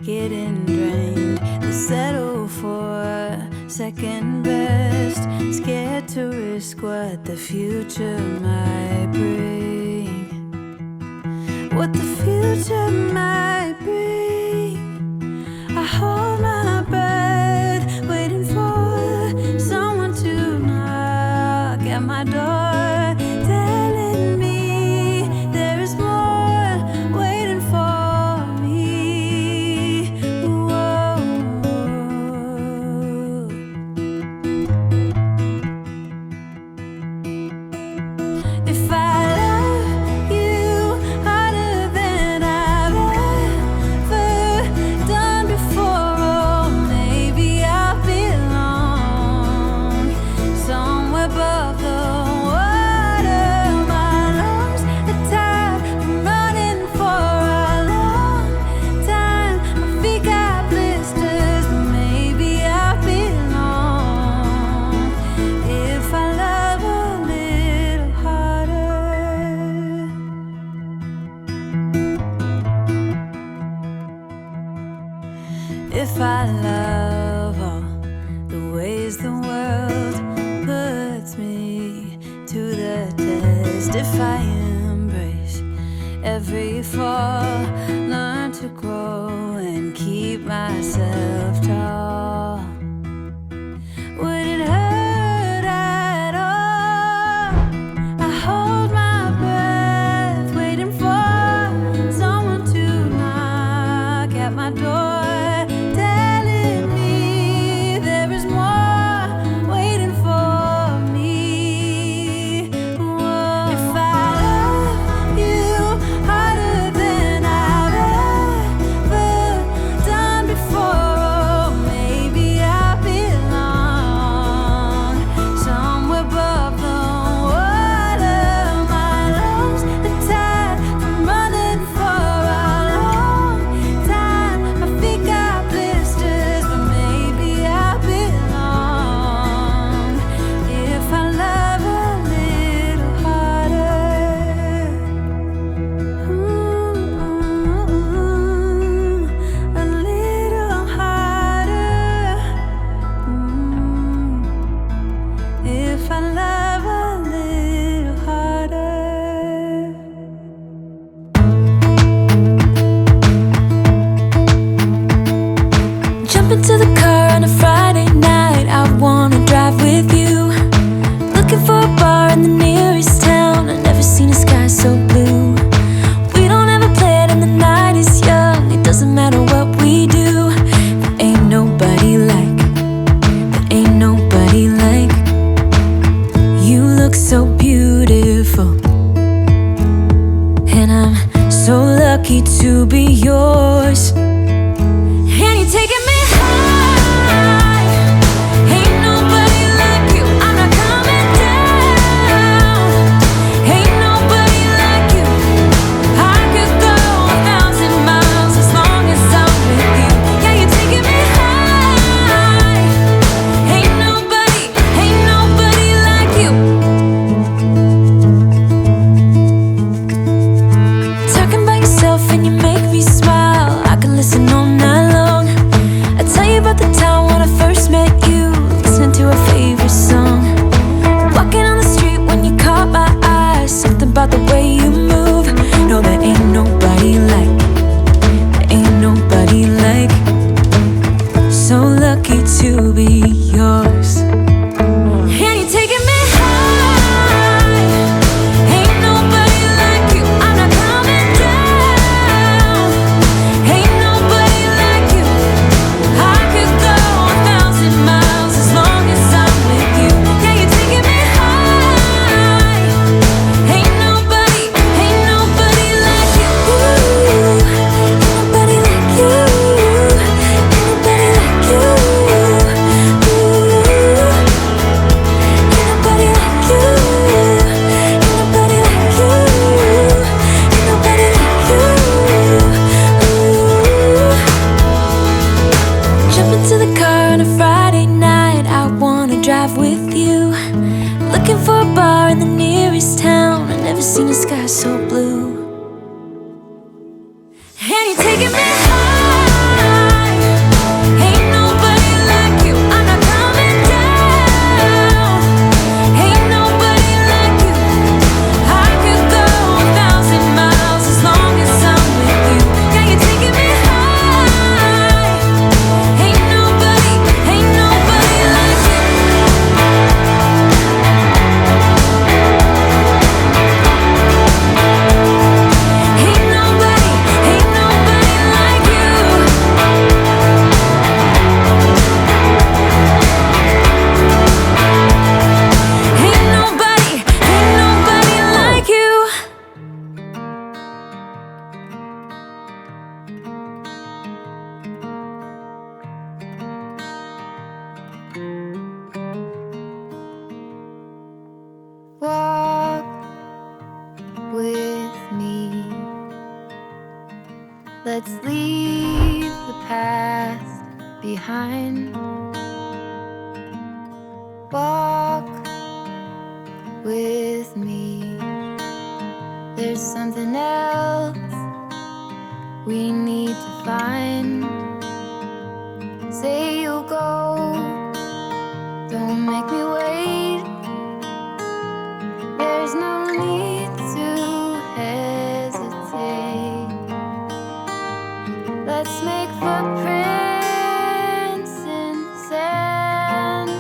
getting drained. They settle for second best, scared to risk what the future might bring. What the future might bring. I hold my breath, waiting for someone to knock at my door, telling me there is more waiting for me. Whoa. If I love you harder than I've ever done before, oh, maybe I belong somewhere above the water. My lungs are tired from running for a long time. My feet got blisters, but maybe I belong if I love a little harder. If I love all the ways the world puts me to the test, if I embrace every fall, learn to grow and keep myself tall, would it hurt at all? I hold my breath, waiting for someone to knock at my door, telling me there is more waiting for me. Whoa. If I love you harder than I've ever done before, oh, maybe I belong somewhere above the water. My lungs are tired from running for a long time. My feet got blisters, but maybe I belong if I love a little harder. A little harder. If I love a little harder. Jump into the car on a Friday night, I wanna drive with you. Looking for a bar in the nearest town, I've never seen a sky so blue. We don't ever play it and the night is young, it doesn't matter what we do. There ain't nobody like, there ain't nobody like. You look so beautiful, and I'm so lucky to be yours. And you're taking me high. Ain't nobody like you. I'm not coming down. Ain't nobody like you. I could go 1,000 miles as long as I'm with you. Yeah, you're taking me high. Ain't nobody like you. Talking about yourself and you make me smile. I can listen all night long. I tell you about the time when I first met you, listening to our favorite song. Walking on the street when you caught my eye, something about the way you move. No, there ain't nobody like, there ain't nobody like. So lucky to be yours. And you're taking me high. Ain't nobody like you. I'm not coming down. Ain't nobody like you. I could go 1,000 miles as long as I'm with you. Yeah, you're taking me high. Ain't nobody like you. Ain't nobody like you. Ain't nobody like you. seen a sky so blue. And you're taking me high. behind. Walk with me. There's something else we need to find. Say you'll go, don't make me wait. There's no need to hesitate. Let's make footprints in sand.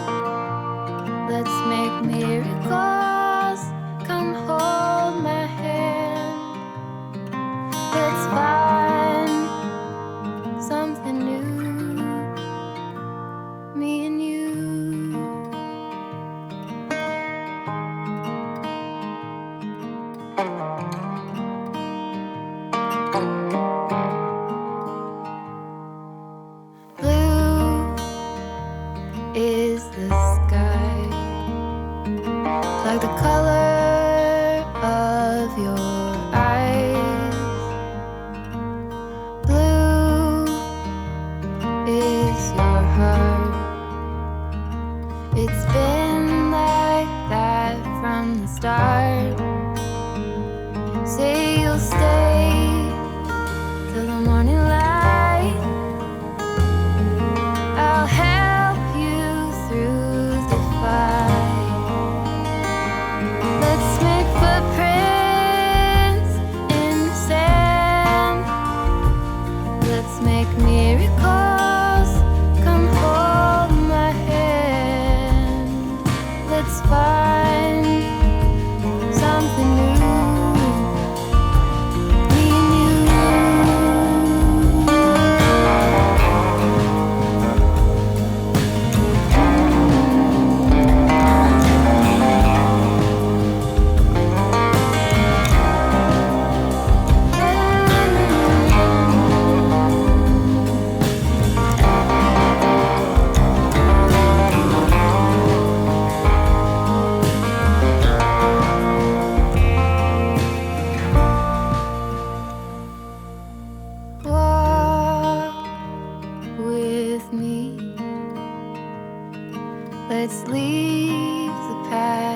Let's make miracles. Come hold my hand. Let's find something new, me and you. Blue is the sky, like the color of your eyes. Blue is your heart. It's been like that from the start. Say you'll stay till the morning light. I'll help you through the fight. Let's make footprints in the sand. Let's make miracles. Come hold my hand. Let's find something new, me and you. Walk with me. Let's leave the past